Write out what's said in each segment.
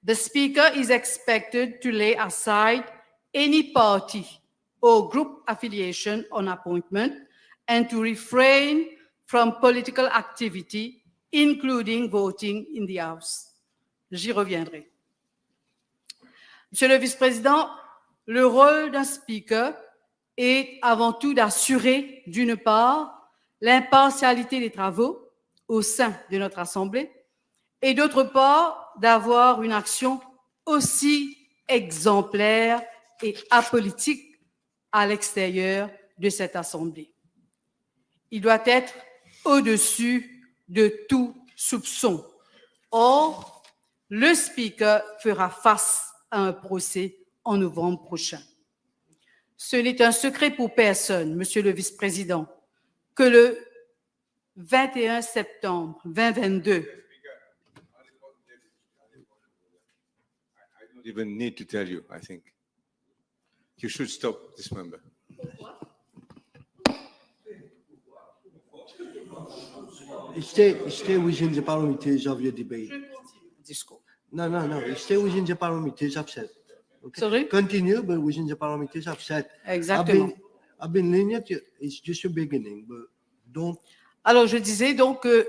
The Speaker is expected to lay aside any party or group affiliation on appointment and to refrain from political activity, including voting in the House. J'y reviendrai. Monsieur le Vice-président, le rôle d'un Speaker est avant tout d'assurer, d'une part, l'impartialité des travaux au sein de notre Assemblée et d'autre part, d'avoir une action aussi exemplaire et apolitique à l'extérieur de cette Assemblée. Il doit être au-dessus de tout soupçon. Or, le Speaker fera face à un procès en novembre prochain. Ce n'est un secret pour personne, Monsieur le Vice-président, que le 21 septembre 2022, I don't even need to tell you, I think. You should stop this member. Stay within the parameters of your debate. No. Stay within the parameters I've set. Okay. Sorry? Continue, but within the parameters I've set. Exactement. I've been lenient. It's just a beginning, but don't. Alors, je disais donc que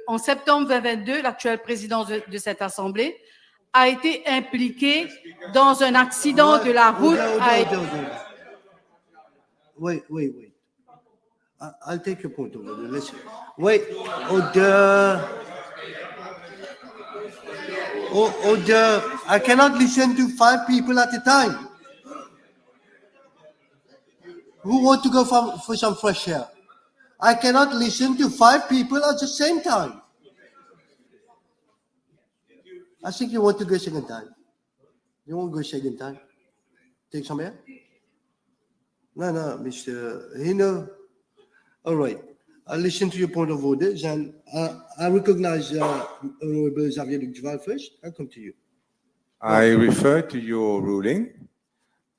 en septembre 2022, l'actuel président de cette Assemblée a été impliqué dans un accident de la route. Wait. I'll take your point over there. Listen. Wait. Order. I cannot listen to 5 people at a time. Who want to go for some fresh air? I cannot listen to 5 people at the same time. I think you want to go second time. You won't go second time. Take some air? No, Mr. Hino. All right. I'll listen to your point of order. And I recognize Honorable Xavier Duval first. I'll come to you. I refer to your ruling,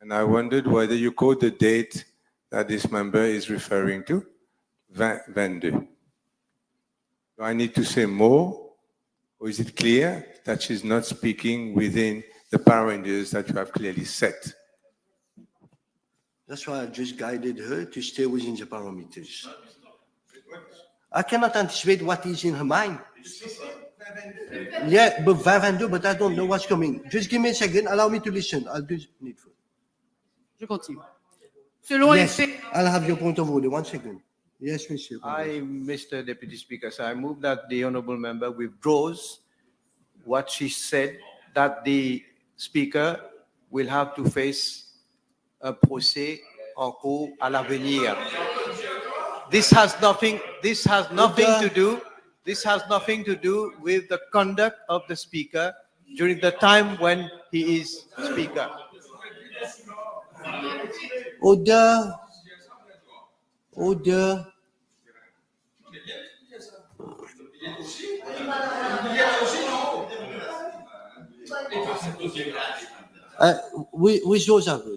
and I wondered whether you quote the date that this member is referring to, 22. Do I need to say more, or is it clear that she's not speaking within the parameters that you have clearly set? That's why I just guided her to stay within the parameters. I cannot anticipate what is in her mind. Yeah, but 22, but I don't know what's coming. Just give me a second. Allow me to listen. I'll do needful. Je continue. Selon les Yes, faits, I'll have your point of order. 1 second. Yes, Monsieur. Mr. Deputy Speaker, so I move that the honourable member withdraws what she said, that the Speaker will have to face un procès en cours à l'avenir. This has nothing to do with the conduct of the Speaker during the time when he is Speaker. Order. Withdraw,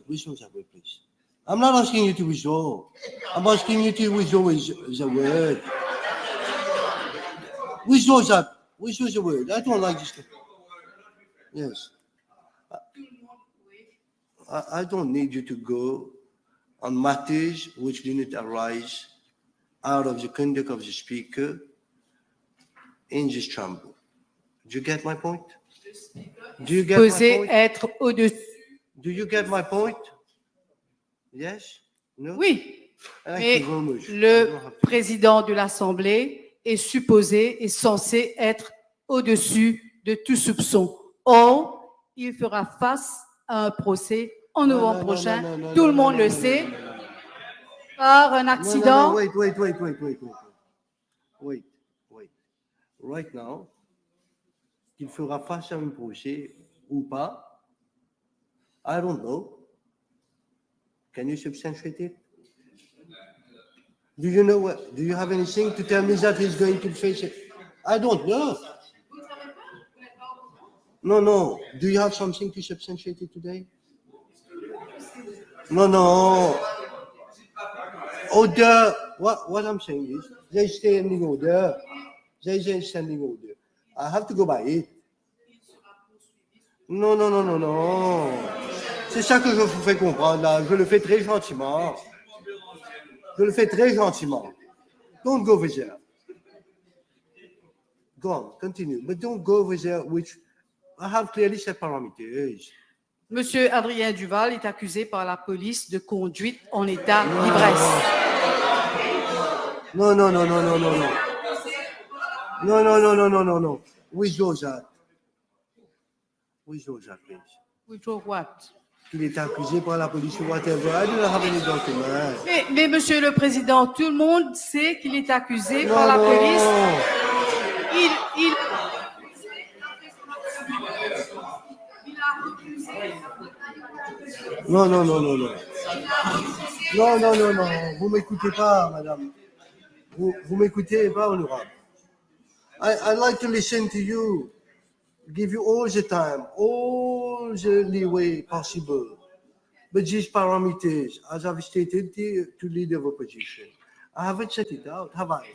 please. I'm not asking you to withdraw. I'm asking you to withdraw the word. Withdraw the word. I don't like this. Yes. I don't need you to go on matters which do not arise out of the conduct of the Speaker in this chamber. Do you get my point? Do you get my point? être au-dessus. Do you get my point? Yes? No? Oui, Thank mais you very much. le président de l'Assemblée est censé être au-dessus de tout soupçon. Or, il fera face à un procès en novembre prochain. Tout le monde le sait. Par un accident. Wait. Right now, qu'il fera face à un procès ou pas, I don't know. Can you substantiate it? Do you know what? Do you have anything to tell me that he's going to face it? I don't know. No. Do you have something to substantiate it today? No. Order. What I'm saying is, there's standing order. There's a standing order. I have to go by it. Non, non, non, non, non. C'est ça que je vous fais comprendre là. Je le fais très gentiment. Je le fais très gentiment. Don't go over there. Go on, continue. But don't go over there, which I have clearly set parameters. Monsieur Adrien Duval est accusé par la police de conduite en état d'ivresse. No, no, no, no, no, no, no. No, no, no, no, no, no, no. Withdraw that. Withdraw that, please. Withdraw what? Qu'il est accusé par la police ou whatever. I do not have any document. Mais Monsieur le Président, tout le monde sait qu'il est accusé Non, par la non. police. Non, non, non, non, non. Non, non, non, non. Vous m'écoutez pas, madame. Vous m'écoutez pas, honorable. I like to listen to you. Give you all the time, all the leeway possible. But these parameters, as I've stated to lead of opposition, I haven't set it out, have I?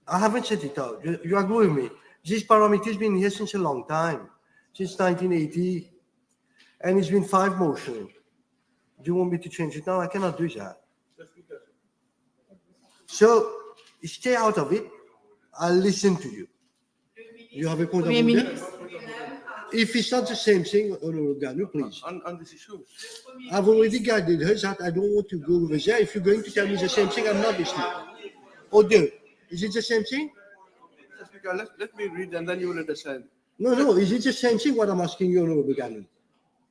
I haven't set it out. You agree with me? These parameters been here since a long time, since 1980. And it's been 5 motions. Do you want me to change it now? I cannot do that. So stay out of it. I'll listen to you. You have a point of Premier order? ministre. If it's not the same thing, Honorable Ganu, please. On this issue. I've already guided her that I don't want to go over there. If you're going to tell me the same thing, I'm not listening. Order. Is it the same thing? Mr. Speaker, let me read and then you will understand. No, no. Is it the same thing what I'm asking you, Honorable Ganu?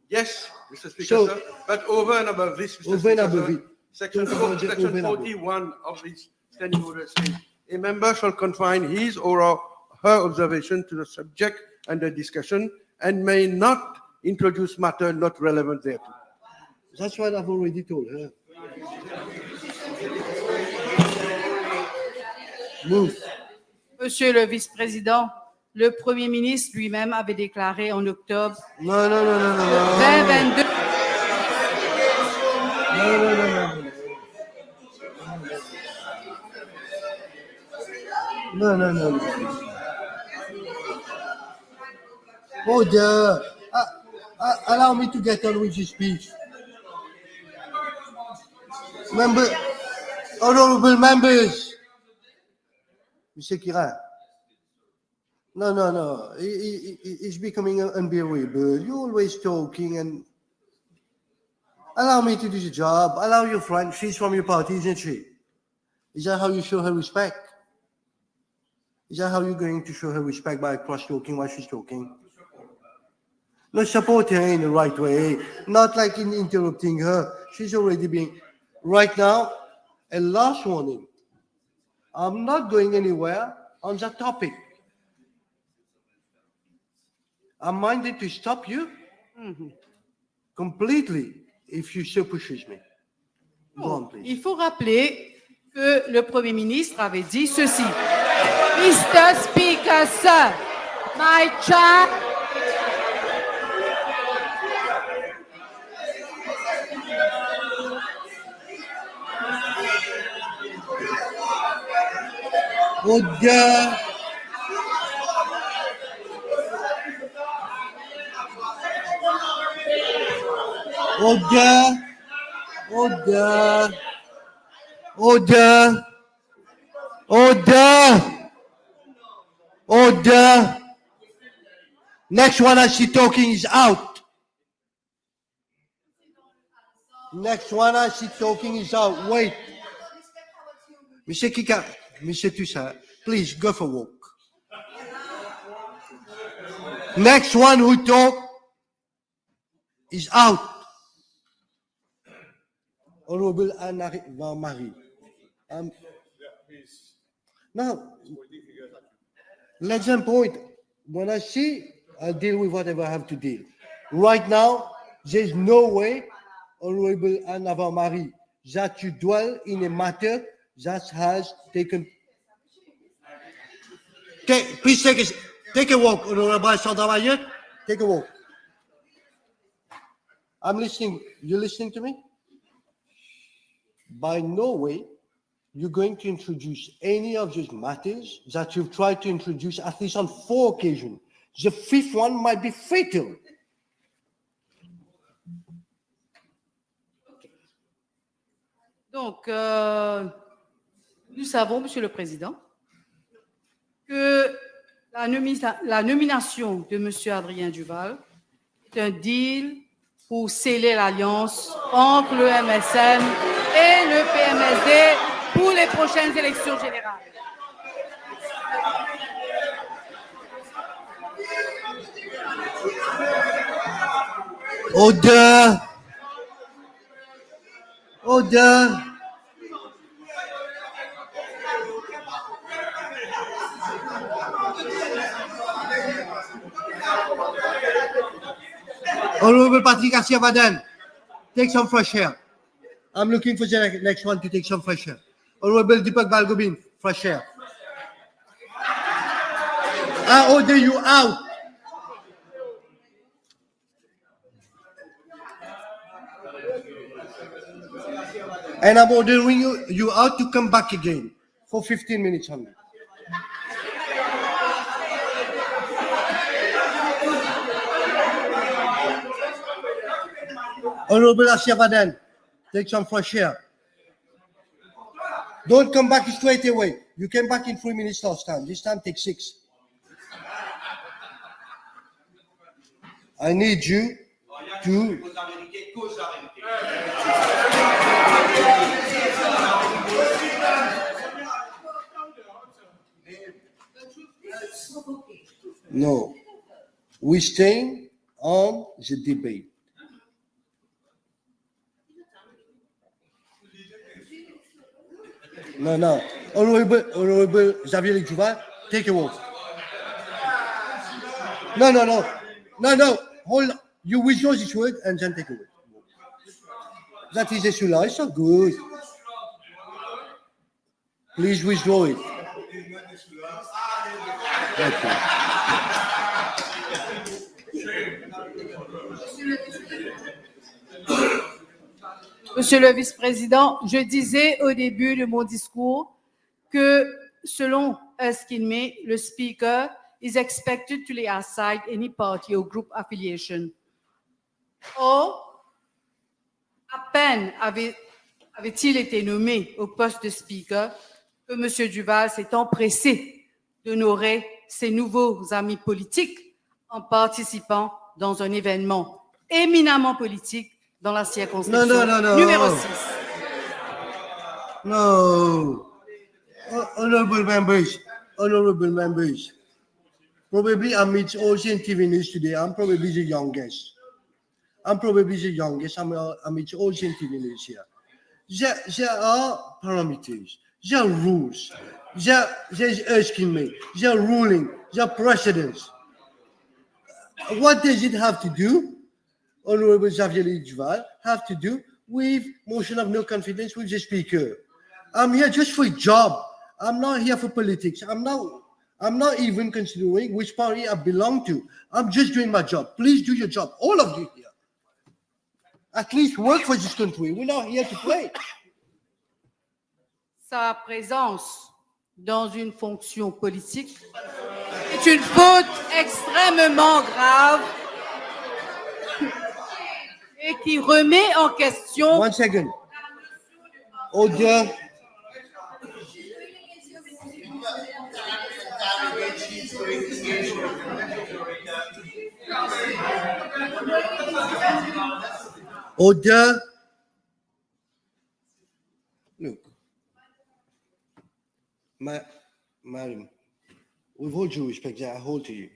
Yes, Mr. Speaker, So- sir. But over and above this, Mr. Over and Speaker, above sir, it. Section Talk about the over section and above. 41 of the standing order says, a member shall confine his or her observation to the subject under discussion and may not introduce matter not relevant thereto. That's what I've already told her. Move. Monsieur le vice-président, le Premier ministre lui-même avait déclaré en octobre No, no, no, no, no, no. 2022 No, no, no, no, no. No, no, no, no. Order. Allow me to get on with this speech. Honorable members. Mr. Kiran. No, no, no. It's becoming unbearable. You're always talking and allow me to do the job. Allow your friend. She's from your party, isn't she? Is that how you show her respect? Is that how you're going to show her respect by cross-talking while she's talking? No, support her in the right way, not like in interrupting her. She's already being... Right now, a last warning. I'm not going anywhere on that topic. I'm minded to stop you completely if you so pushes me. Go on, please. Il faut rappeler que le Premier ministre avait dit ceci. Mr. Speaker, sir, my child... Order. Order. Order. Order. Order. Order. Next one I see talking is out. Next one I see talking is out. Wait. Mr. Kika, Mr. Tussa, please go for a walk. Next one who talk is out. Honorable Anne-Marie. Now, let them point. When I see, I'll deal with whatever I have to deal. Right now, there's no way, Honorable Anne-Marie, that you dwell in a matter that has taken... Please take a walk, Honorable Sandra. Take a walk. I'm listening. You listening to me? By no way you're going to introduce any of these matters that you've tried to introduce at least on 4 occasions. The 5th one might be fatal. Donc, nous savons, Monsieur le Président, que la nomination de Monsieur Adrien Duval est un deal pour sceller l'alliance entre le MSM et le PMSD pour les prochaines élections générales. Order. Order. Honorable Patrick Asiavadan, take some fresh air. I'm looking for the next one to take some fresh air. Honorable Deepak Balgobin, fresh air. I order you out. And I'm ordering you out to come back again for 15 minutes only. Honorable Asiavadan, take some fresh air. Don't come back straight away. You came back in 3 minutes last time. This time take 6. I need you to... No. We stay on the debate. No. Honorable Xavier Duval, take a walk. No. Hold on. You withdraw this word and then take a walk. That is a sula. It's not good. Please withdraw it. Okay. Monsieur le vice-président, je disais au début de mon discours que selon Erskine, le speaker is expected to lay aside any party or group affiliation. Or, à peine avait-il été nommé au poste de speaker que M. Duval s'est empressé d'honorer ses nouveaux amis politiques en participant dans un événement éminemment politique dans la circonscription numéro 6. No. Honorable members, probably amidst Ocean TV News today, I'm probably the youngest. Amidst Ocean TV News here. There are parameters, there are rules, there's asking me, there are ruling, there are precedents. What does it have to do, Honorable Xavier Duval, have to do with motion of no confidence with the speaker? I'm here just for a job. I'm not here for politics. I'm not even considering which party I belong to. I'm just doing my job. Please do your job, all of you here. At least work for this country. We're not here to play. Sa présence dans une fonction politique est une faute extrêmement grave et qui remet en question... One second. Order. Order. Look, madam, with all due respect that I hold to you,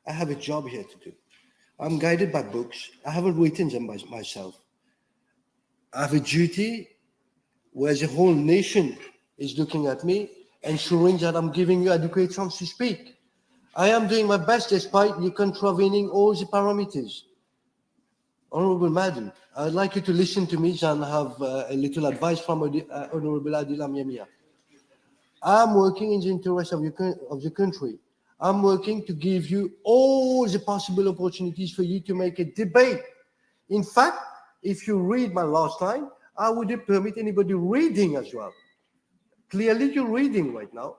I have a job here to do. I'm guided by books. I haven't written them by myself. I have a duty where the whole nation is looking at me, ensuring that I'm giving you adequate chance to speak. I am doing my best despite you contravening all the parameters. Honorable Madam, I'd like you to listen to me and have a little advice from Honorable Adila Miamia. I'm working in the interest of the country. I'm working to give you all the possible opportunities for you to make a debate. In fact, if you read my last line, I wouldn't permit anybody reading as well. Clearly, you're reading right now.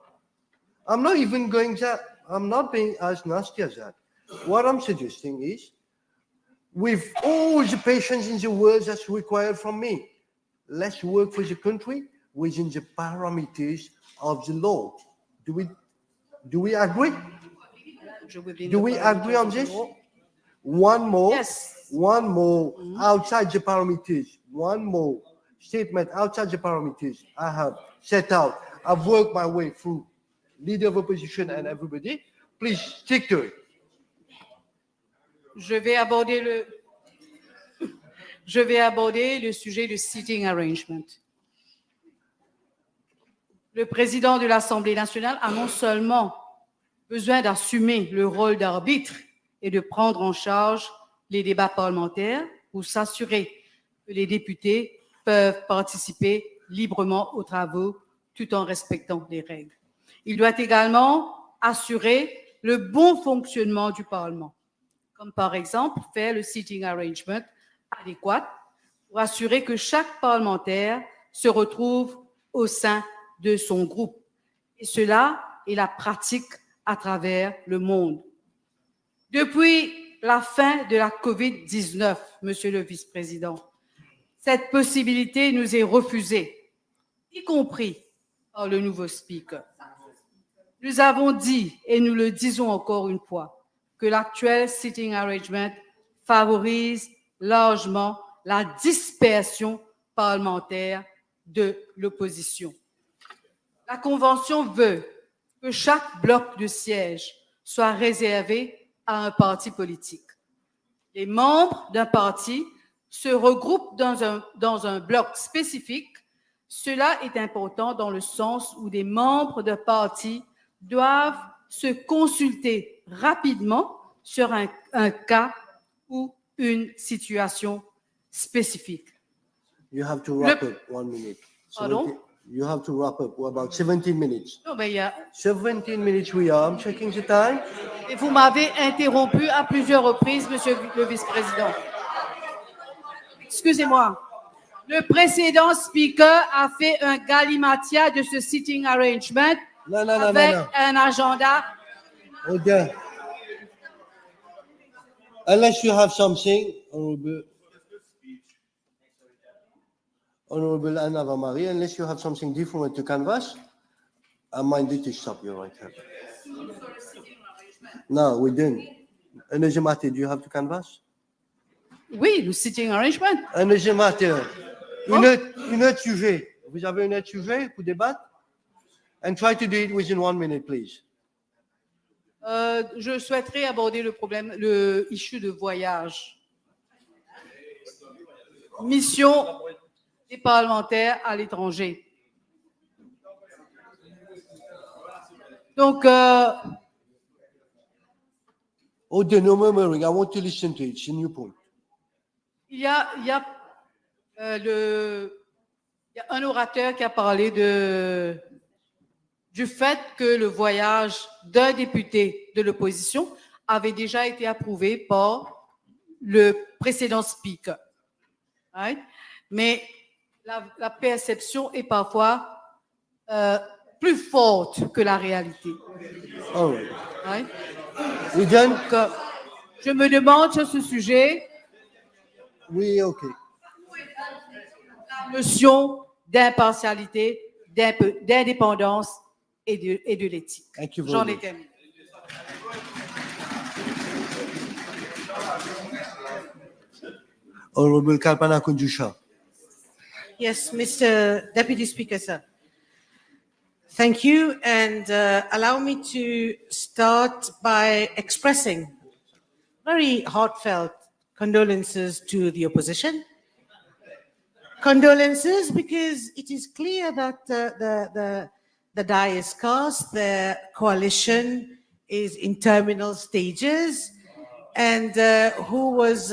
I'm not even going to, I'm not being as nasty as that. What I'm suggesting is, with all the patience in the world that's required from me, let's work for the country within the parameters of the law. Do we agree? Do we agree on this? One more. Yes. One more outside the parameters. One more statement outside the parameters I have set out. I've worked my way through leader of opposition and everybody. Please stick to it. Je vais aborder le sujet du sitting arrangement. Le président de l'Assemblée nationale a non seulement besoin d'assumer le rôle d'arbitre et de prendre en charge les débats parlementaires pour s'assurer que les députés peuvent participer librement aux travaux tout en respectant les règles. Il doit également assurer le bon fonctionnement du Parlement, comme par exemple faire le sitting arrangement adéquat pour assurer que chaque parlementaire se retrouve au sein de son groupe. Et cela est la pratique à travers le monde. Depuis la fin de la COVID-19, Monsieur le Vice-président, cette possibilité nous est refusée, y compris par le nouveau Speaker. Nous avons dit, et nous le disons encore une fois, que l'actuel sitting arrangement favorise largement la dispersion parlementaire de l'opposition. La Convention veut que chaque bloc de sièges soit réservé à un parti politique. Les membres d'un parti se regroupent dans un bloc spécifique. Cela est important dans le sens où des membres de parti doivent se consulter rapidement sur un cas ou une situation spécifique. You have to wrap up 1 minute. Pardon? You have to wrap up about 17 minutes. Non, mais 17 minutes we are. I'm checking the time. et vous m'avez interrompu à plusieurs reprises, Monsieur le Vice-président. Excusez-moi. Le précédent Speaker a fait un galimatia de ce sitting arrangement avec un agenda. Okay. Unless you have something, Honorable Anna Vamari, unless you have something different to canvass, I'm minded to stop you right here. No, we didn't. Anajamati, do you have to canvass? Oui, le sitting arrangement. Anajamati, une autre sujet. Vous avez un autre sujet pour débattre? And try to do it within 1 minute, please. Je souhaiterais aborder le issue de voyage. Mission des parlementaires à l'étranger. Donc, Oh, no murmuring. I want to listen to it. It's a new point. il y a un orateur qui a parlé du fait que le voyage d'un député de l'opposition avait déjà été approuvé par le précédent Speaker. Right? Mais la perception est parfois plus forte que la réalité. All right. Right? We done? Donc, je me demande sur ce sujet We okay. la notion d'impartialité, d'indépendance et de l'éthique. Thank you very J'en ai much. terminé. Honorable Kalpana Kunjusha. Yes, Mr. Deputy Speaker, sir. Thank you, and allow me to start by expressing very heartfelt condolences to the opposition. Condolences because it is clear that the die is cast, the coalition is in terminal stages, and who was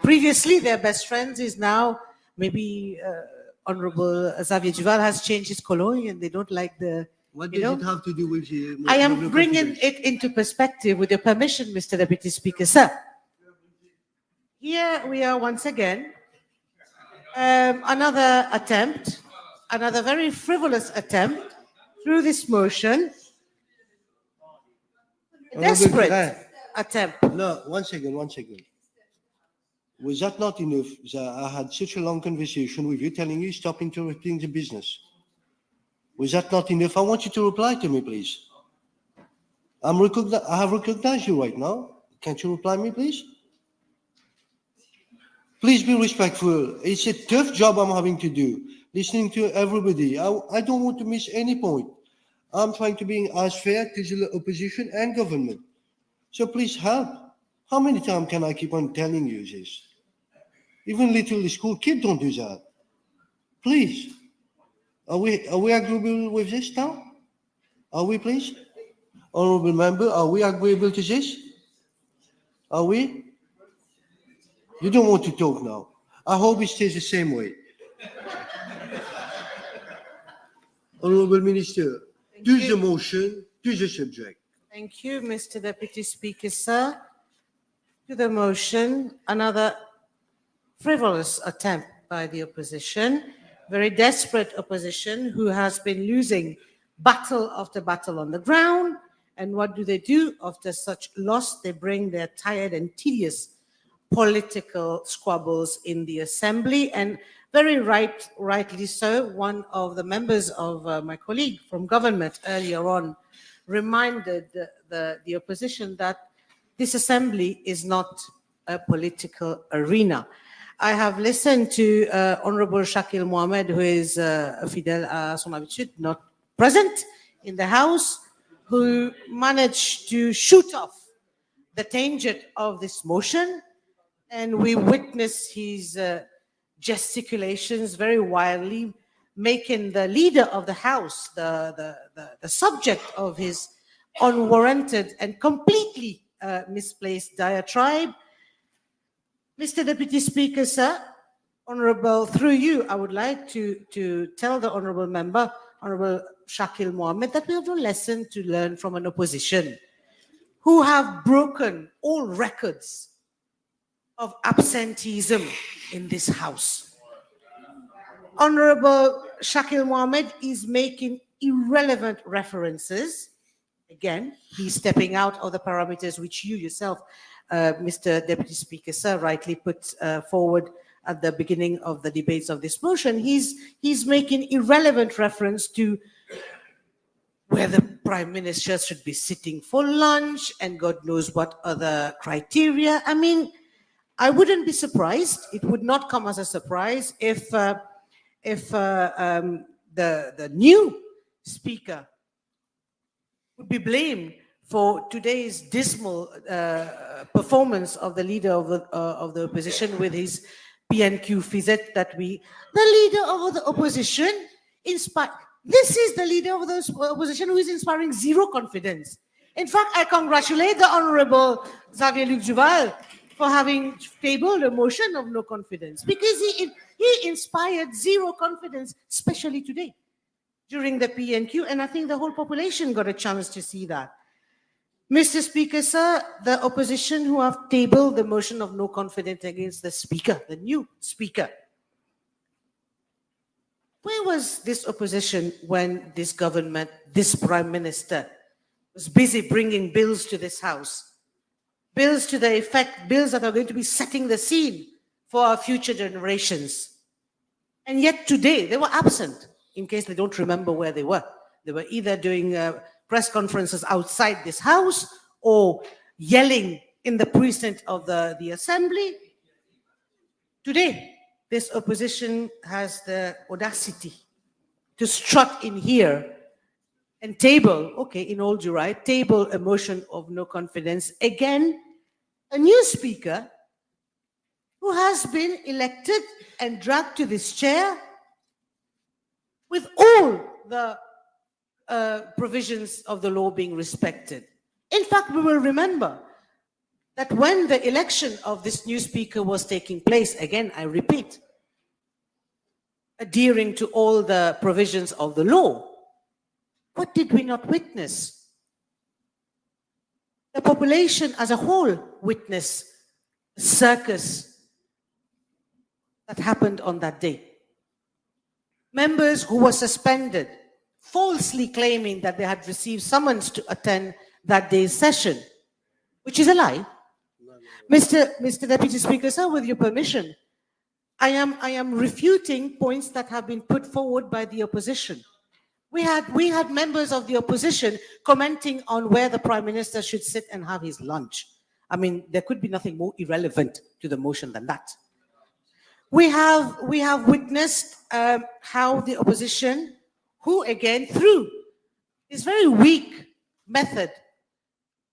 previously their best friends is now maybe Honorable Xavier Duval has changed his cologne and they don't like the. What you does know? it have to do with the? I am bringing it into perspective with your permission, Mr. Deputy Speaker, sir. Here we are once again. Another attempt, another very frivolous attempt through this motion. A desperate attempt. No, 1 second. Was that not enough that I had such a long conversation with you telling you stop interrupting the business? Was that not enough? I want you to reply to me, please. I have recognized you right now. Can't you reply me, please? Please be respectful. It's a tough job I'm having to do, listening to everybody. I don't want to miss any point. I'm trying to be as fair to the opposition and government. So please help. How many times can I keep on telling you this? Even little school kids don't do that. Please. Are we agreeable with this now? Are we, please? Honorable member, are we agreeable to this? Are we? You don't want to talk now. I hope it stays the same way. Honorable Minister, do the motion, do the subject. Thank you, Mr. Deputy Speaker, sir. To the motion, another frivolous attempt by the opposition, very desperate opposition who has been losing battle after battle on the ground. And what do? After such loss, they bring their tired and tedious political squabbles in the assembly. And very rightly so, one of the members of my colleague from government earlier on reminded the opposition that this assembly is not a political arena. I have listened to Honorable Shakil Mohammed, who is fidèle à son habitude, not present in the House, who managed to shoot off the tangent of this motion. And we witness his gesticulations very wildly, making the leader of the House the subject of his unwarranted and completely misplaced diatribe. Mr. Deputy Speaker, sir, Honorable, through you, I would like to tell the Honorable Member, Honorable Shakil Mohammed, that we have a lesson to learn from an opposition who have broken all records of absenteeism in this House. Honorable Shakil Mohammed is making irrelevant references. Again, he's stepping out of the parameters which you yourself, Mr. Deputy Speaker, sir, rightly put forward at the beginning of the debates of this motion. He's making irrelevant reference to where the Prime Minister should be sitting for lunch and God knows what other criteria. I mean, I wouldn't be surprised. It would not come as a surprise if the new Speaker would be blamed for today's dismal performance of the leader of the opposition with his PNQ visit that the leader of the opposition this is the leader of the opposition who is inspiring zero confidence. In fact, I congratulate the Honorable Xavier-Luc Duval for having tabled a motion of no confidence, because he inspired zero confidence, especially today during the PNQ, and I think the whole population got a chance to see that. Mr. Speaker, sir, the opposition who have tabled the motion of no confidence against the Speaker, the new Speaker. Where was this opposition when this government, this Prime Minister, was busy bringing bills to this House? Bills to the effect, bills that are going to be setting the scene for our future generations. And yet today, they were absent, in case they don't remember where they were. They were either doing press conferences outside this House or yelling in the precinct of the Assembly. Today, this opposition has the audacity to strut in here and table, okay, in all due right, table a motion of no confidence. Again, a new Speaker who has been elected and dragged to this chair with all the provisions of the law being respected. In fact, we will remember that when the election of this new Speaker was taking place, again, I repeat, adhering to all the provisions of the law, what did we not witness? The population as a whole witnessed the circus that happened on that day. Members who were suspended, falsely claiming that they had received summons to attend that day's session, which is a lie. Mr. Deputy Speaker, sir, with your permission, I am refuting points that have been put forward by the opposition. We had members of the opposition commenting on where the Prime Minister should sit and have his lunch. I mean, there could be nothing more irrelevant to the motion than that. We have witnessed how the opposition, who again, through this very weak method,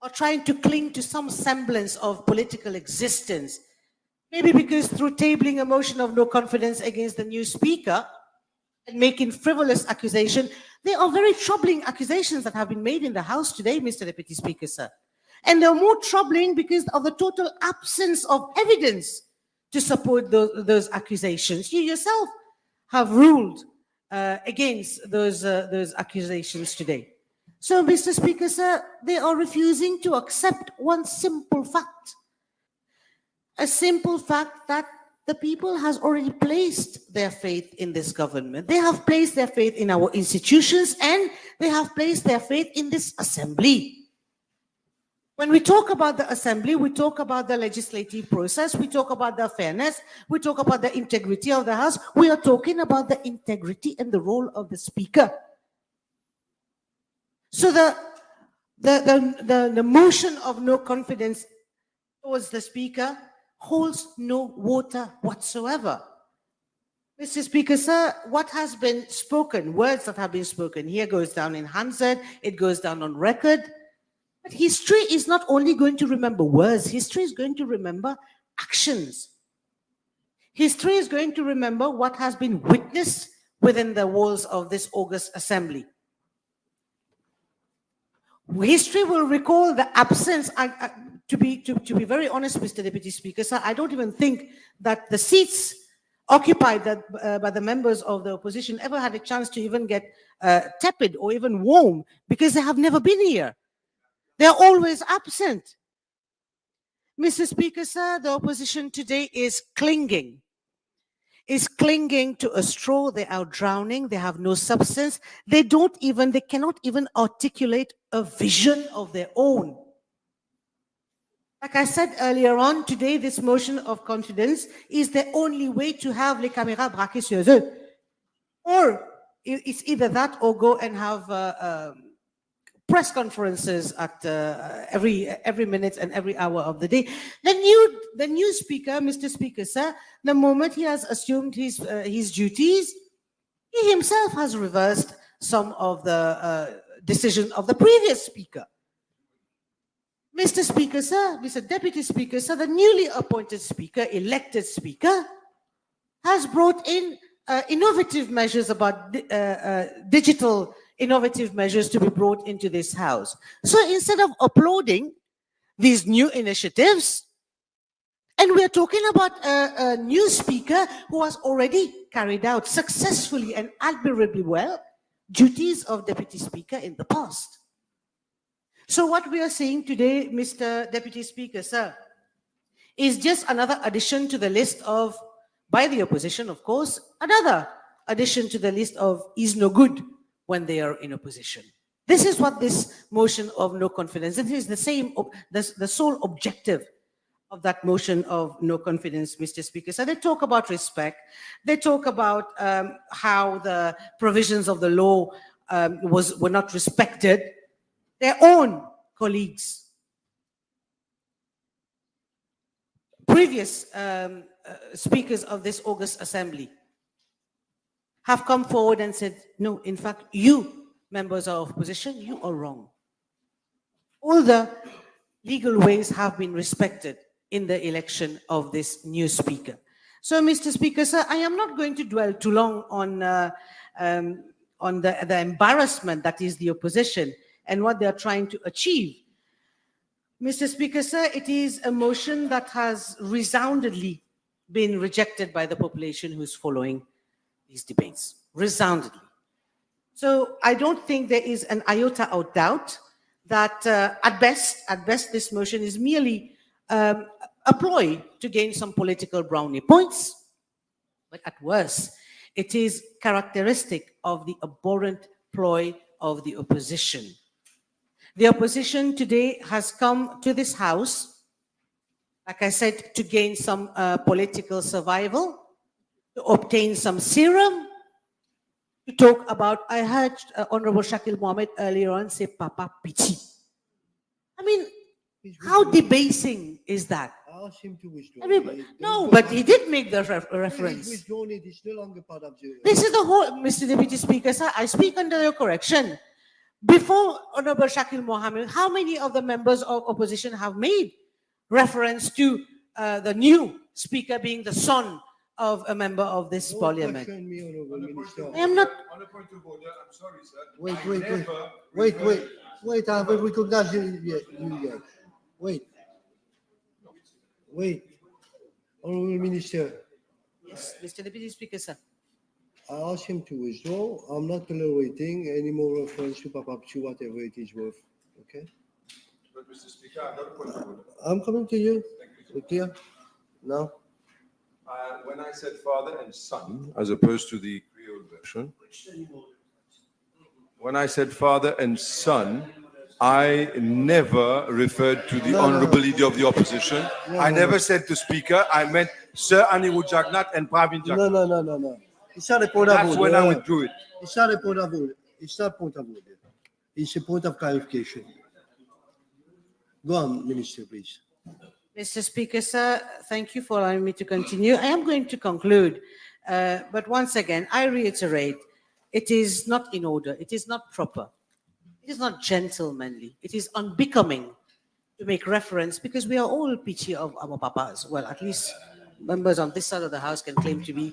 are trying to cling to some semblance of political existence. Maybe because through tabling a motion of no confidence against the new speaker and making frivolous accusation, there are very troubling accusations that have been made in the House today, Mr. Deputy Speaker, sir. And they're more troubling because of the total absence of evidence to support those accusations. You yourself have ruled against those accusations today. So, Mr. Speaker, sir, they are refusing to accept one simple fact. A simple fact that the people has already placed their faith in this government. They have placed their faith in our institutions and they have placed their faith in this assembly. When we talk about the assembly, we talk about the legislative process, we talk about the fairness, we talk about the integrity of the House, we are talking about the integrity and the role of the speaker. So the motion of no confidence towards the speaker holds no water whatsoever. Mr. Speaker, sir, what has been spoken, words that have been spoken, here goes down in Hansard, it goes down on record. But history is not only going to remember words, history is going to remember actions. History is going to remember what has been witnessed within the walls of this August Assembly. History will recall the absence, to be very honest, Mr. Deputy Speaker, sir, I don't even think that the seats occupied by the members of the opposition ever had a chance to even get tepid or even warm because they have never been here. They're always absent. Mr. Speaker, sir, the opposition today is clinging to a straw. They are drowning. They have no substance. They cannot even articulate a vision of their own. Like I said earlier on, today, this motion of confidence is the only way to have les caméras braquées sur eux. Or it's either that or go and have press conferences at every minute and every hour of the day. The new speaker, Mr. Speaker, sir, the moment he has assumed his duties, he himself has reversed some of the decisions of the previous speaker. Mr. Speaker, sir, Mr. Deputy Speaker, sir, the newly appointed speaker, elected speaker, has brought in innovative measures about digital innovative measures to be brought into this House. So instead of applauding these new initiatives, and we're talking about a new speaker who has already carried out successfully and admirably well duties of deputy speaker in the past. So what we are saying today, Mr. Deputy Speaker, sir, is just another addition to the list of, by the opposition, of course, another addition to the list of is no good when they are in opposition. This is what this motion of no confidence, it is the sole objective of that motion of no confidence, Mr. Speaker. So they talk about respect, they talk about how the provisions of the law were not respected. Their own colleagues, previous speakers of this August Assembly, have come forward and said, no, in fact, you, members of opposition, you are wrong. All the legal ways have been respected in the election of this new speaker. So, Mr. Speaker, sir, I am not going to dwell too long on the embarrassment that is the opposition and what they are trying to achieve. Mr. Speaker, sir, it is a motion that has resoundingly been rejected by the population who's following these debates, resoundingly. So I don't think there is an iota of doubt that at best, this motion is merely a ploy to gain some political brownie points, but at worst, it is characteristic of the abhorrent ploy of the opposition. The opposition today has come to this House, like I said, to gain some political survival, to obtain some serum, to talk about, I heard Honorable Shakil Mohammed earlier on say, Papa Pichi. I mean, how debasing is that? I asked him to withdraw. I mean, no, but he did make the reference. He's withdrawn it. It's no longer part of the... This is the whole, Mr. Deputy Speaker, sir, I speak under your correction. Before Honorable Shakil Mohammed, how many of the members of opposition have made reference to the new speaker being the son of a member of this parliament? Question me, Honorable Minister. I am not. On a point of order, I'm sorry, sir. Wait, I haven't recognized you yet. Wait. Honorable Minister, Yes, Mr. Deputy Speaker, sir. I asked him to withdraw. I'm not tolerating any more reference to Papa Pichu, whatever it is worth. Okay? But Mr. Speaker, I have a point of order. I'm coming to you. Clear? Now? When I said father and son, as opposed to the Creole version, when I said father and son, I never referred to the honorable leader of the opposition. I never said to speaker, I meant Sir Aniwu Jagnat and Pravin Jagnat. No. It's not a point of order. That's when I withdrew it. It's not a point of order. It's not a point of order. It's a point of clarification. Go on, Minister, please. Mr. Speaker, sir, thank you for allowing me to continue. I am going to conclude, but once again, I reiterate, it is not in order, it is not proper, it is not gentlemanly, it is unbecoming to make reference, because we are all pichi of our papas. Well, at least members on this side of the house can claim to be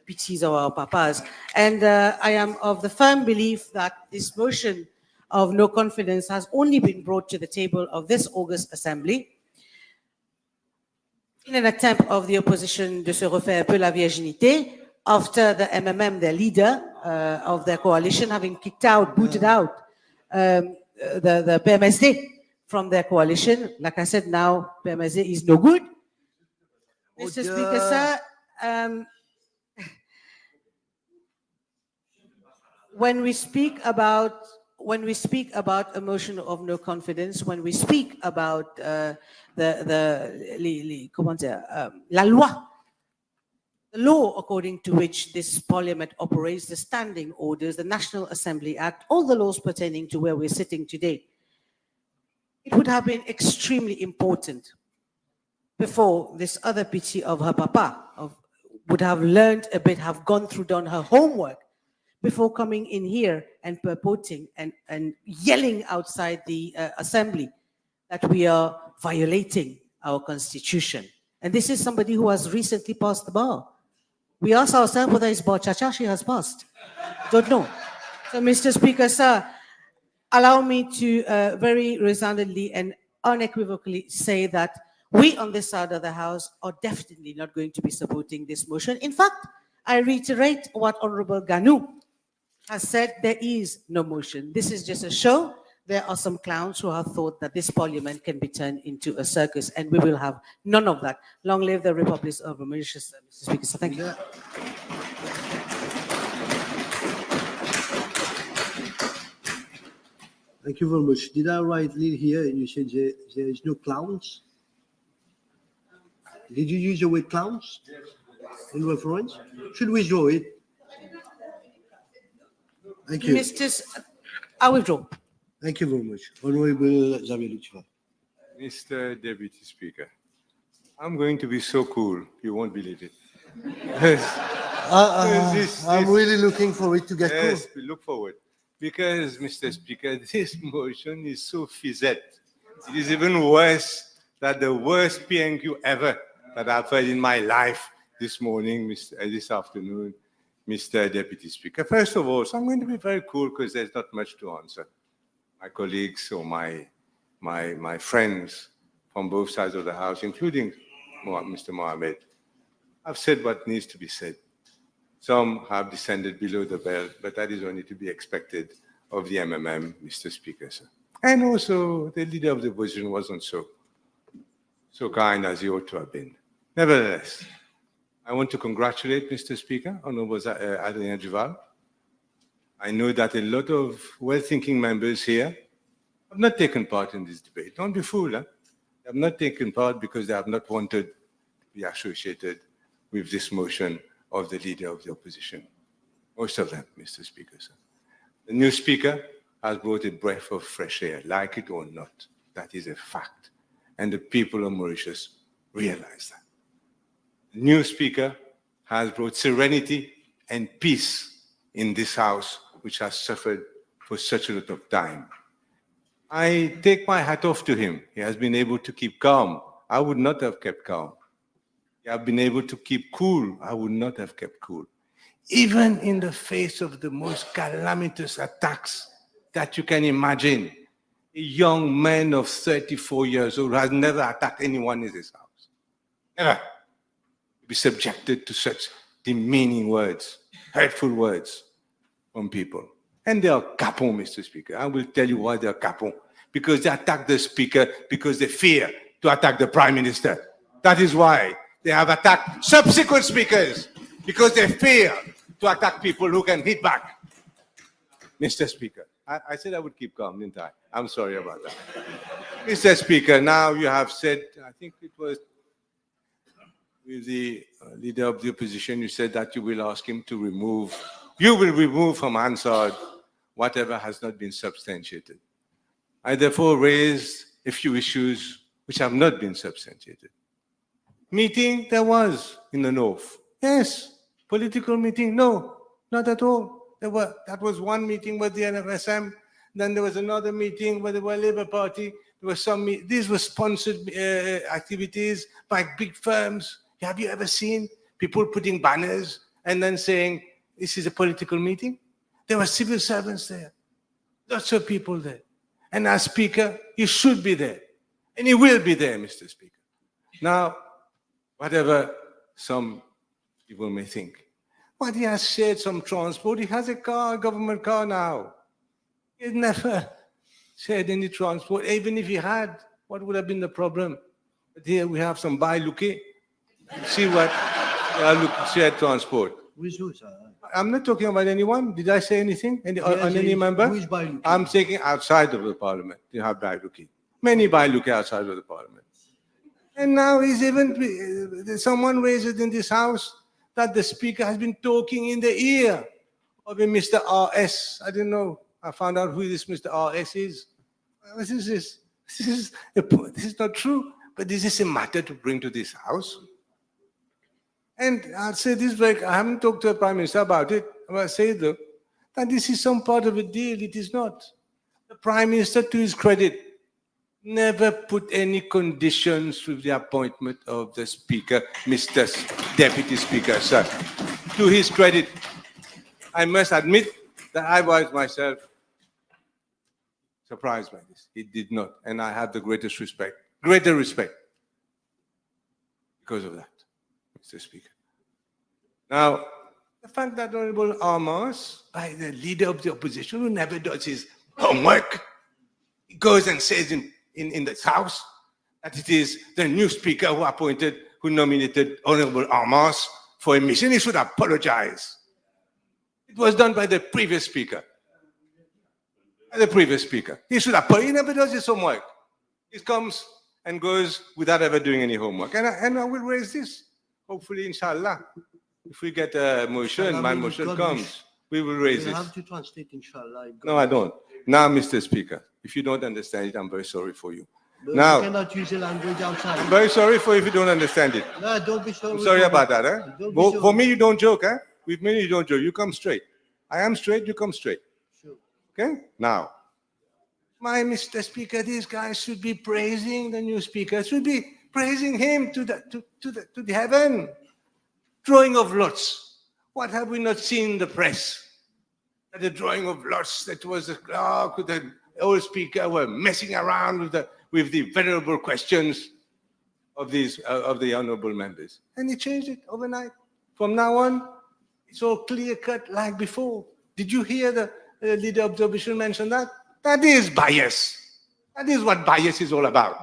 pichis of our papas. And I am of the firm belief that this motion of no confidence has only been brought to the table of this August Assembly in an attempt of the opposition de se refaire un peu la virginité after the MMM, their leader of their coalition, having kicked out, booted out the PMSD from their coalition. Like I said, now PMSD is no good. Mr. Speaker, sir, when we speak about a motion of no confidence, when we speak about la loi, the law according to which this parliament operates, the standing orders, the National Assembly Act, all the laws pertaining to where we're sitting today, it would have been extremely important before this other pity of her papa would have learned a bit, have gone through, done her homework, before coming in here and purporting and yelling outside the assembly that we are violating our constitution. And this is somebody who has recently passed the bar. We ask ourselves whether it's bar chacha she has passed. Don't know. So, Mr. Speaker, sir, allow me to very resoundingly and unequivocally say that we on this side of the house are definitely not going to be supporting this motion. In fact, I reiterate what Honorable Ganu has said, there is no motion. This is just a show. There are some clowns who have thought that this parliament can be turned into a circus, and we will have none of that. Long live the Republic of Mauritius, Mr. Speaker. So thank you. Thank you very much. Did I rightly hear you said there is no clowns? Did you use the word clowns in reference? Should we withdraw it? Thank you. I withdraw. Thank you very much. Honorable Xavier Lucifer. Mr. Deputy Speaker, I'm going to be so cool, you won't believe it. I'm really looking for it to get Yes, cool. we look forward. Because, Mr. Speaker, this motion is so fizzette. It is even worse than the worst PNQ ever that I've heard in my life this morning, this afternoon, Mr. Deputy Speaker. First of all, so I'm going to be very cool because there's not much to answer. My colleagues or my friends from both sides of the House, including Mr. Mohammed, have said what needs to be said. Some have descended below the belt, but that is only to be expected of the MMM, Mr. Speaker, sir. And also, the leader of the opposition wasn't so kind as he ought to have been. Nevertheless, I want to congratulate Mr. Speaker, Honorable Duval. I know that a lot of well-thinking members here have not taken part in this debate. Don't be fooled. There have not taken part because they have not wanted to be associated with this motion of the leader of the opposition. Most of them, Mr. Speaker, sir. The new speaker has brought a breath of fresh air, like it or not. That is a fact. And the people of Mauritius realize that. The new speaker has brought serenity and peace in this house, which has suffered for such a lot of time. I take my hat off to him. He has been able to keep calm. I would not have kept calm. He has been able to keep cool. I would not have kept cool. Even in the face of the most calamitous attacks that you can imagine, a young man of 34 years old has never attacked anyone in this house. Never. Be subjected to such demeaning words, hurtful words from people. And they are capon, Mr. Speaker. I will tell you why they are capon. Because they attack the Speaker because they fear to attack the Prime Minister. That is why they have attacked subsequent speakers, because they fear to attack people who can hit back. Mr. Speaker, I said I would keep calm, didn't I? I'm sorry about that. Mr. Speaker, now you have said, I think it was with the leader of the opposition, you said that you will ask him to remove, you will remove from Hansard whatever has not been substantiated. I therefore raised a few issues which have not been substantiated. Meeting there was in the north. Yes. Political meeting? No, not at all. That was one meeting with the NFSM. Then there was another meeting with the Labour Party. There was these were sponsored activities by big firms. Have you ever seen people putting banners and then saying, this is a political meeting? There were civil servants there. Lots of people there. And as Speaker, he should be there. And he will be there, Mr. Speaker. Now, whatever some people may think. But he has shared some transport. He has a car, a government car now. He never shared any transport. Even if he had, what would have been the problem? But here we have some Bailuki. See what shared transport. With who, sir? I'm not talking about anyone. Did I say anything? On any member? Who is Bailuki? I'm taking outside of the parliament. You have Bailuki. Many Bailuki outside of the parliament. And now he's even, someone raised it in this house that the Speaker has been talking in the ear of a Mr. R.S. I didn't know. I found out who this Mr. R.S. is. What is this? This is not true, but this is a matter to bring to this house. And I'll say this, I haven't talked to the Prime Minister about it. I'll say though, that this is some part of a deal. It is not. The Prime Minister, to his credit, never put any conditions with the appointment of the Speaker, Mr. Deputy Speaker, sir. To his credit, I must admit that I was myself surprised by this. He did not. And I have the greater respect because of that, Mr. Speaker. Now, the fact that Honorable Armas, by the leader of the opposition, who never does his homework, he goes and says in this house that it is the new Speaker who nominated Honorable Armas for a mission. He should apologize. It was done by the previous Speaker. He should apologize. He never does his homework. He comes and goes without ever doing any homework. And I will raise this, hopefully, inshallah. If we get a motion, my motion comes, we will raise it. You have to translate, inshallah. No, I don't. Now, Mr. Speaker, if you don't understand it, I'm very sorry for you. No, Now, you cannot use the language outside. I'm very sorry for you if you don't understand it. No, don't be sorry. I'm sorry about that. Don't be sorry. For me, you don't joke. With me, you don't joke. You come straight. I am straight, you come straight. Sure. Okay? Now, my Mr. Speaker, these guys should be praising the new Speaker, should be praising him to the heaven. Drawing of lots. What have we not seen in the press? That the drawing of lots, that was the clerk with the old Speaker were messing around with the venerable questions of the honorable members. And he changed it overnight. From now on, it's all clear-cut like before. Did you hear the leader of the opposition mention that? That is bias. That is what bias is all about.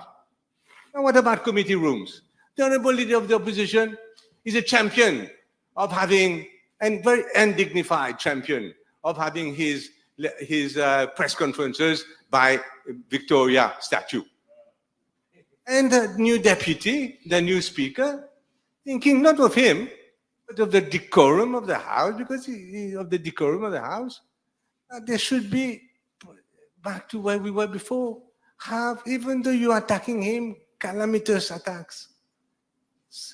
Now, what about committee rooms? The honorable leader of the opposition is a champion of having, and very undignified champion of having his press conferences by Victoria statue. And the new deputy, the new speaker, thinking not of him, but of the decorum of the House, because of the decorum of the House, there should be back to where we were before. Even though you are attacking him, calamitous attacks,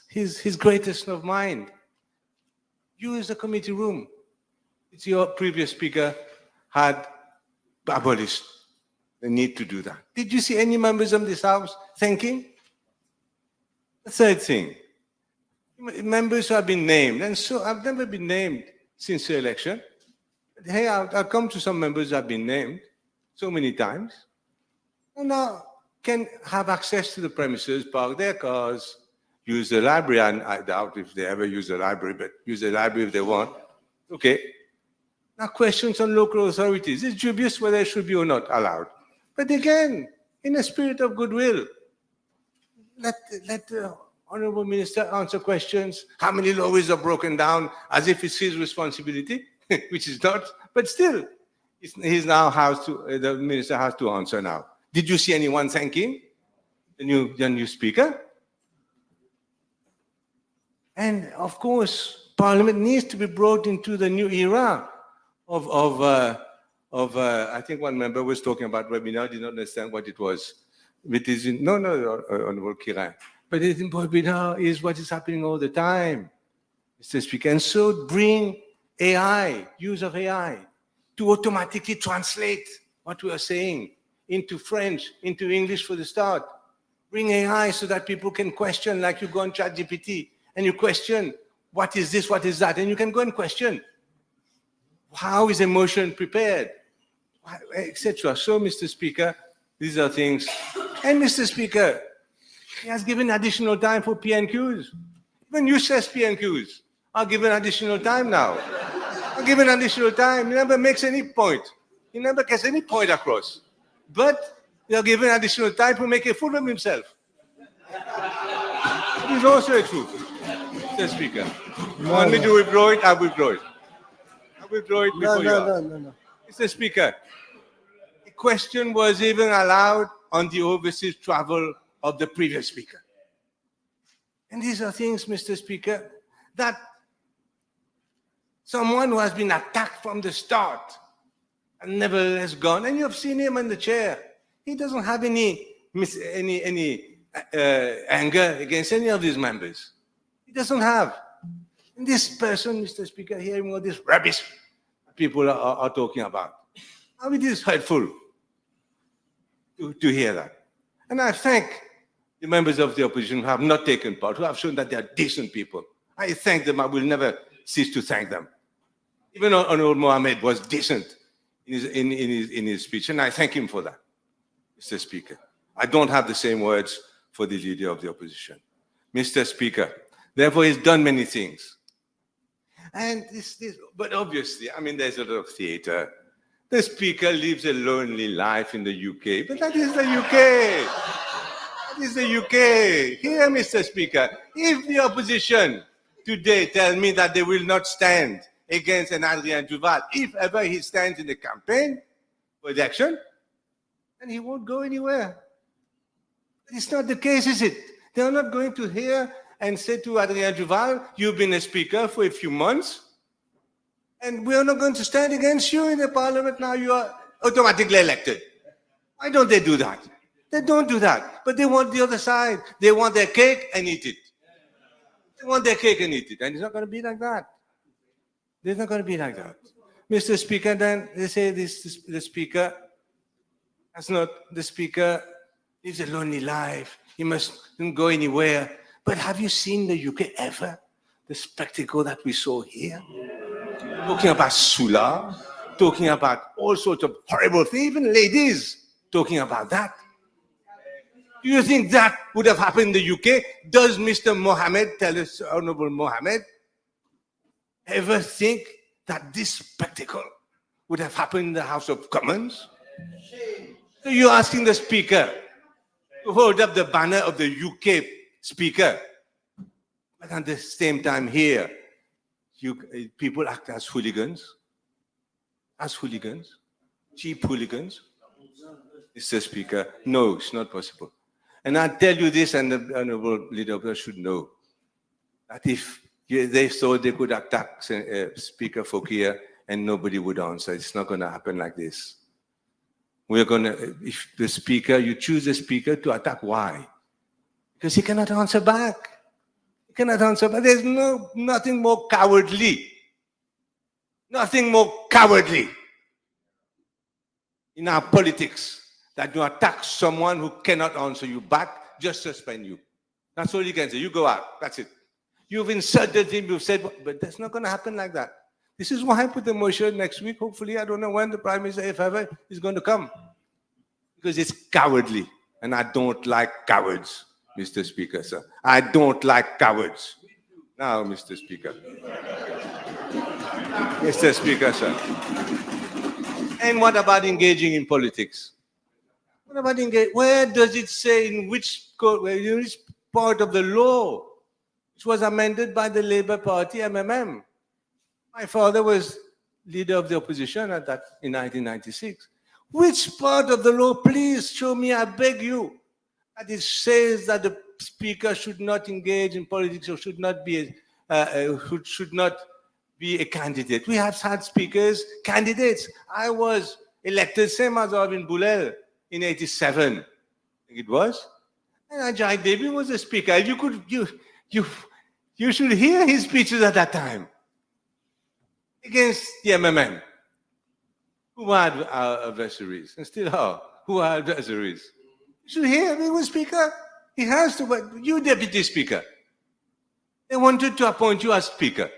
his greatest of mind. Use the committee room. It's your previous speaker had abolished the need to do that. Did you see any members of this House thanking? The third thing, members who have been named, and so I've never been named since the election. Hey, I'll come to some members who have been named so many times, and now can have access to the premises, park their cars, use the library, and I doubt if they ever use the library, but use the library if they want. Okay. Now questions on local authorities. It's dubious whether it should be or not allowed. But again, in a spirit of goodwill, let the Honorable Minister answer questions. How many lorries are broken down as if it's his responsibility, which is not, but still, the Minister has to answer now. Did you see anyone thanking the new speaker? And of course, Parliament needs to be brought into the new era of I think one member was talking about webinar, did not understand what it was. It is Honorable Kiran. But in webinar is what is happening all the time, Mr. Speaker. And so bring AI, use of AI, to automatically translate what we are saying into French, into English for the start. Bring AI so that people can question, like you go on ChatGPT and you question, what is this, what is that? And you can go and question, how is emotion prepared, etc. So, Mr. Speaker, these are things. And Mr. Speaker, he has given additional time for PNQs. Even useless PNQs are given additional time now. Are given additional time. He never makes any point. He never gets any point across. But they are given additional time to make a fool of himself. It is also a truth, Mr. Speaker. You want me to withdraw it? I withdraw it. I withdraw it before you ask. No. Mr. Speaker, the question was even allowed on the overseas travel of the previous speaker. And these are things, Mr. Speaker, that someone who has been attacked from the start and never has gone, and you have seen him in the chair. He doesn't have any anger against any of these members. He doesn't have. And this person, Mr. Speaker, hearing all this rubbish people are talking about. How it is hurtful to hear that. And I thank the members of the opposition who have not taken part, who have shown that they are decent people. I thank them. I will never cease to thank them. Even Honorable Mohammed was decent in his speech, and I thank him for that, Mr. Speaker. I don't have the same words for the leader of the opposition. Mr. Speaker, therefore, he's done many things. And but obviously, I mean, there's a lot of theater. The Speaker lives a lonely life in the UK, but that is the UK. That is the UK. Here, Mr. Speaker, if the opposition today tell me that they will not stand against an Adrien Duval, if ever he stands in the campaign for election, then he won't go anywhere. It's not the case, is it? They are not going to hear and say to Adrien Duval, you've been a speaker for a few months, and we are not going to stand against you in the parliament now. You are automatically elected. Why don't they do that? They don't do that, but they want the other side. They want their cake and eat it. They want their cake and eat it, and it's not going to be like that. It's not going to be like that. Mr. Speaker, then they say the speaker lives a lonely life. He mustn't go anywhere. But have you seen the UK ever? The spectacle that we saw here? Talking about Sula, talking about all sorts of horrible things, even ladies talking about that. Do you think that would have happened in the UK? Does Mr. Mohammed, tell us, Honorable Mohammed, ever think that this spectacle would have happened in the House of Commons? So you're asking the Speaker to hold up the banner of the UK Speaker, but at the same time here, people act as hooligans, cheap hooligans. Mr. Speaker, no, it's not possible. And I tell you this, and the Honorable Leader should know, that if they thought they could attack Speaker Fauquier and nobody would answer, it's not going to happen like this. We're going to, if the Speaker, you choose the Speaker to attack, why? Because he cannot answer back. He cannot answer back. There's nothing more cowardly. Nothing more cowardly in our politics that you attack someone who cannot answer you back, just suspend you. That's all you can say. You go out. That's it. You've insulted him. You've said, but that's not going to happen like that. This is why I put the motion next week. Hopefully, I don't know when the Prime Minister, if ever, is going to come. Because it's cowardly. And I don't like cowards, Mr. Speaker, sir. I don't like cowards. Now, Mr. Speaker. Mr. Speaker, sir. And what about engaging in politics? What about engaging? Where does it say in which part of the law? Which was amended by the Labour Party, MMM. My father was leader of the opposition at that in 1996. Which part of the law, please show me, I beg you, that it says that the Speaker should not engage in politics or should not be a candidate. We have had speakers, candidates. I was elected, same as Arvin Boulel, in 87, I think it was. And Ajay Devi was a speaker. You should hear his speeches at that time against the MMM, who are our adversaries, and still are, who are adversaries. You should hear him, he was speaker. He has to, but you deputy speaker. They wanted to appoint you as speaker.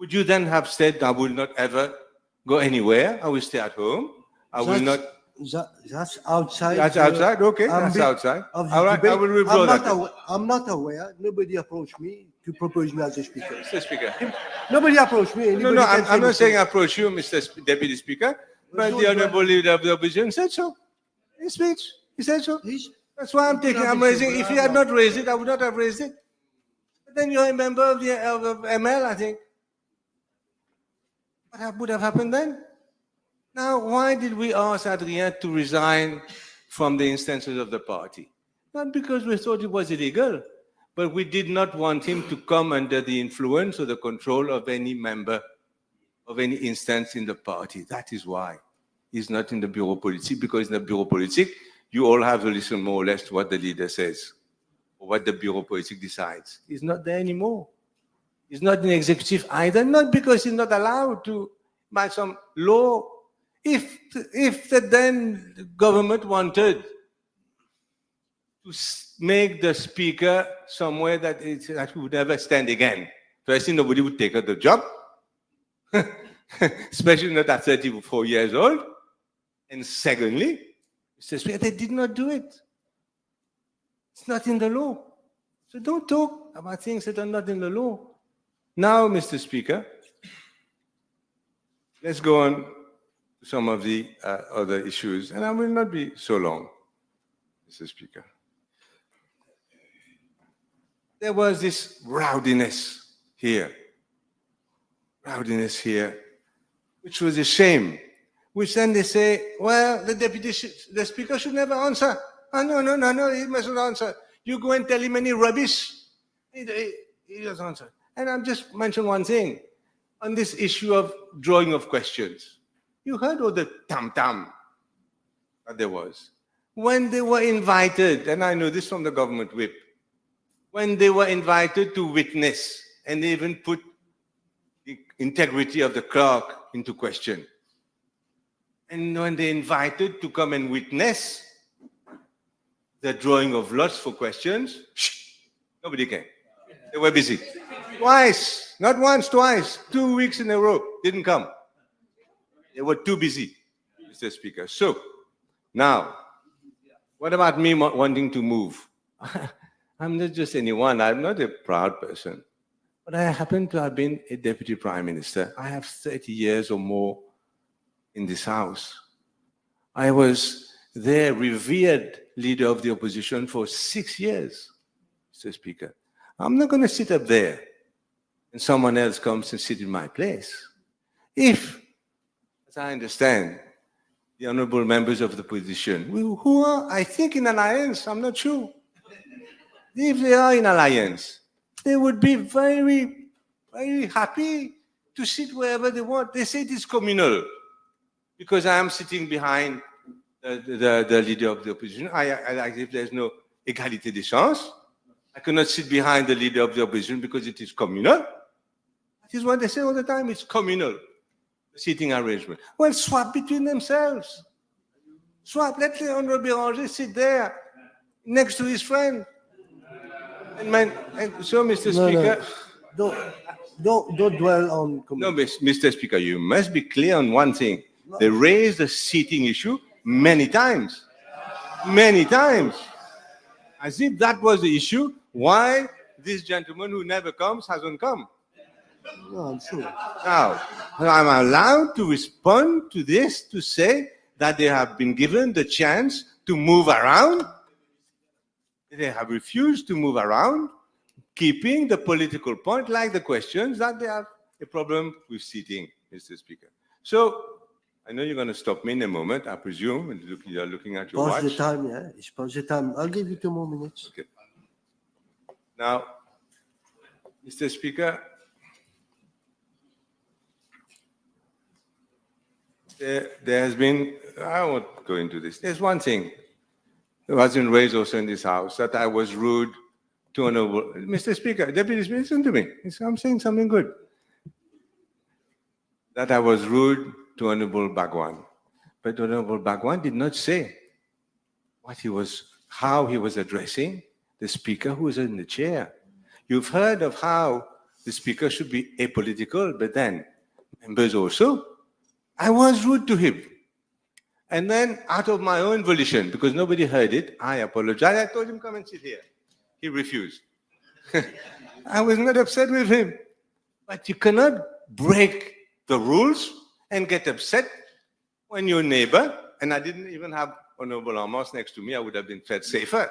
Would you then have said, I will not ever go anywhere, I will stay at home, I will not... That's outside. That's outside, okay, that's outside. All right, I will withdraw that. I'm not aware, nobody approached me to propose me as a speaker. Mr. Speaker. Nobody approached me. No, I'm not saying approach you, Mr. Deputy Speaker, but the Honourable Leader of the Opposition said so. In his speech, he said so. That's why I'm raising. If he had not raised it, I would not have raised it. But then you're a member of the of ML, I think. What would have happened then? Now, why did we ask Adrien to resign from the instances of the party? Not because we thought it was illegal, but we did not want him to come under the influence or the control of any member of any instance in the party. That is why he's not in the bureau politique, because in the bureau politique, you all have to listen more or less to what the leader says or what the bureau politique decides. He's not there anymore. He's not in executive either, not because he's not allowed to by some law. If the then government wanted to make the speaker somewhere that would never stand again, firstly, nobody would take her the job, especially not at 34 years old. And secondly, Mr. Speaker, they did not do it. It's not in the law. So don't talk about things that are not in the law. Now, Mr. Speaker, let's go on to some of the other issues, and I will not be so long, Mr. Speaker. There was this rowdiness here, which was a shame, which then they say, well, the Speaker should never answer. Oh, no, he mustn't answer. You go and tell him any rubbish, he doesn't answer. And I'll just mention one thing on this issue of drawing of questions. You heard all the tam-tam that there was. When they were invited, and I know this from the government whip, when they were invited to witness and they even put the integrity of the clerk into question. And when they invited to come and witness the drawing of lots for questions, nobody came. They were busy. Twice, not once, twice, 2 weeks in a row, didn't come. They were too busy, Mr. Speaker. So, now, what about me wanting to move? I'm not just anyone. I'm not a proud person. But I happen to have been a deputy prime minister. I have 30 years or more in this house. I was their revered leader of the opposition for 6 years, Mr. Speaker. I'm not going to sit up there and someone else comes and sit in my place. If, as I understand, the honorable members of the opposition, who are, I think, in alliance, I'm not sure, If they are in alliance, they would be very, very happy to sit wherever they want. They say it is communal because I am sitting behind the leader of the opposition. As if there's no égalité des chances. I cannot sit behind the leader of the opposition because it is communal. That is what they say all the time. It's communal, the seating arrangement. Well, swap between themselves. Swap. Let the Honorable Béranger sit there next to his friend. And so, Mr. Speaker. Don't dwell on. No, Mr. Speaker, you must be clear on one thing. They raised the seating issue many times. Many times. As if that was the issue, why this gentleman who never comes hasn't come. No, I'm sure. Now, I'm allowed to respond to this to say that they have been given the chance to move around. They have refused to move around, keeping the political point like the questions that they have a problem with seating, Mr. Speaker. So, I know you're going to stop me in a moment, I presume, and you're looking at your Pause the watch. time, yeah. Pause the time. I'll give you 2 more minutes. Okay. Now, Mr. Speaker, there has been, I won't go into this. There's one thing that has been raised also in this House, that I was rude to Honorable, Mr. Speaker, Deputy Speaker, listen to me. I'm saying something good. That I was rude to Honorable Bagwan. But Honorable Bagwan did not say how he was addressing the Speaker who was in the chair. You've heard of how the Speaker should be apolitical, but then members also. I was rude to him. And then, out of my own volition, because nobody heard it, I apologized. I told him, come and sit here. He refused. I was not upset with him. But you cannot break the rules and get upset when your neighbor, and I didn't even have Honorable Amos next to me, I would have been felt safer.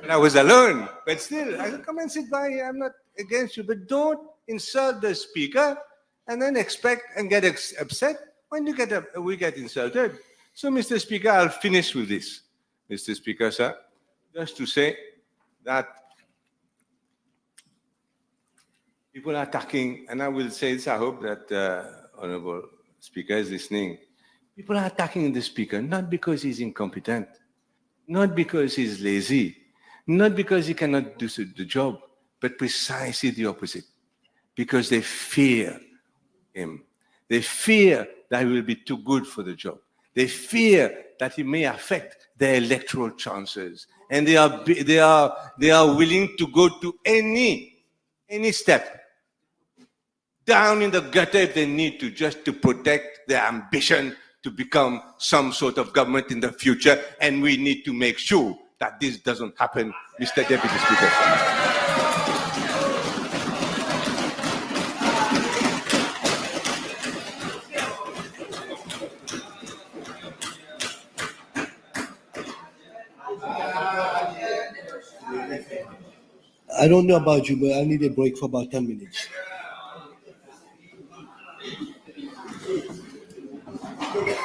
And I was alone. But still, I said, come and sit by here. I'm not against you. But don't insult the Speaker and then expect and get upset when we get insulted. So, Mr. Speaker, I'll finish with this. Mr. Speaker, sir, just to say that people are attacking, and I will say this, I hope that Honorable Speaker is listening. People are attacking the Speaker not because he's incompetent, not because he's lazy, not because he cannot do the job, but precisely the opposite. Because they fear him. They fear that he will be too good for the job. They fear that he may affect their electoral chances. And they are willing to go to any step down in the gutter if they need to, just to protect their ambition to become some sort of government in the future. And we need to make sure that this doesn't happen, Mr. Deputy Speaker. I don't know about you, but I need a break for about 10 minutes. Okay.